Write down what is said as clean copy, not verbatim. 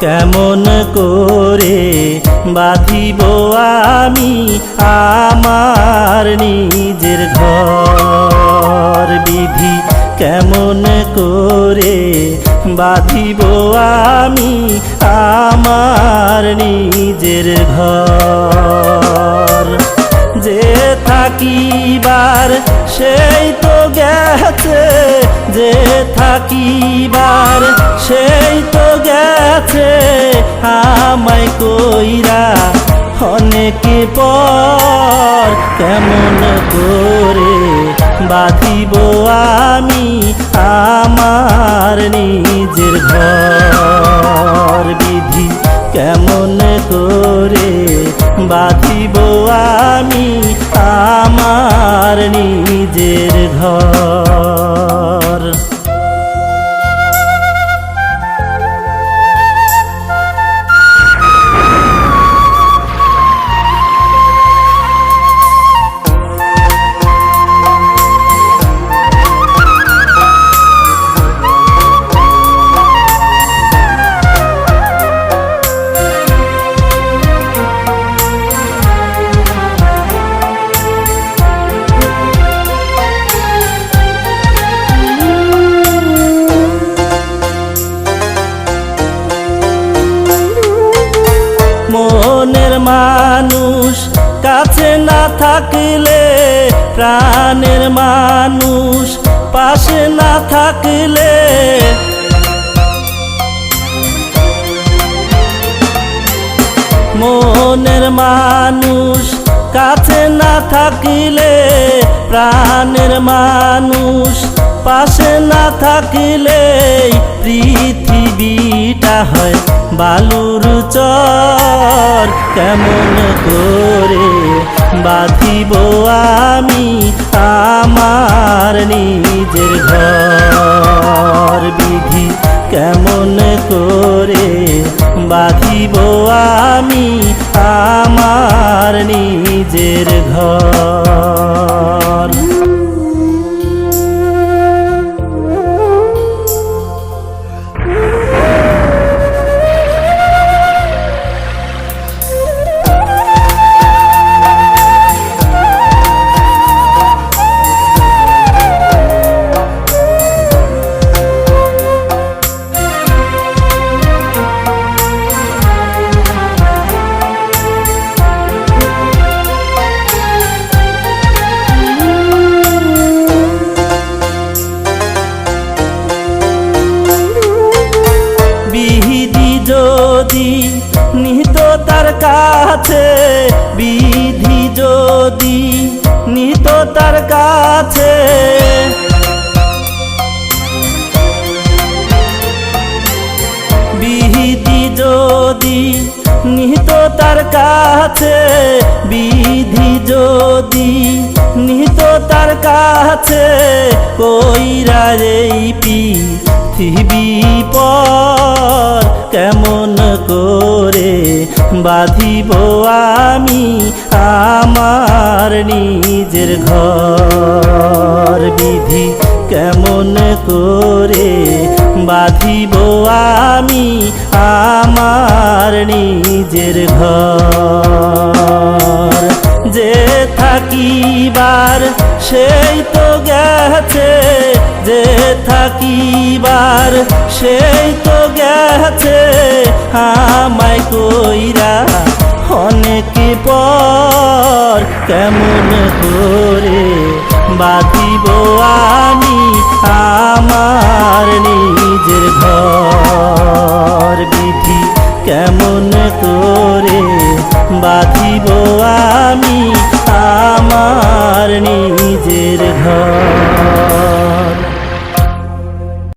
কেমন করে বাঁধিব আমি আমার নিজের ঘর। বিধি কেমন করে বাঁধিব আমি আমার নিজের ঘর। যে থাকিবার সেই তো গেছে, যে থাকিবার সেই তো গেছে, আমায় কইরা অনেক পর। কেমন করে বাঁধিব আমি আমার নিজের ঘর। বিধি কেমন করে বাঁধিব আমি আমার নিজের ঘর। মনের মানুষ কাছে না থাকলে, প্রাণের মানুষ পাশে না থাকলে, মনের মানুষ কাছে না থাকলে, প্রাণের মানুষ পাশে না থাকলে, পৃথিবীটা হয় বালুর চর। কেমন করে বাঁধিব আমি আমার নিজের ঘর। বিধি কেমন করে বাঁধিব আমি আমার নিজের ঘর। বিধি যদি নিত তার কাছে, বিধি যদি নিত তার কাছে, বিধি যদি নিত তার কাছে, বিধি যদি নিত তার কাছে, কইরা এই পৃথিবী পর। কেমন করে বাঁধিব আমি আমার নিজের ঘর। বিধি কেমন করে বাঁধিব আমি আমার নিজের ঘর। যে থাকিবার সেই তো গেছে, যে থাকিবার সেই তো গেছে, আমায় কইরা অনেক পর। কেমন করে বাঁধিব আমি আমার নিজের ঘর।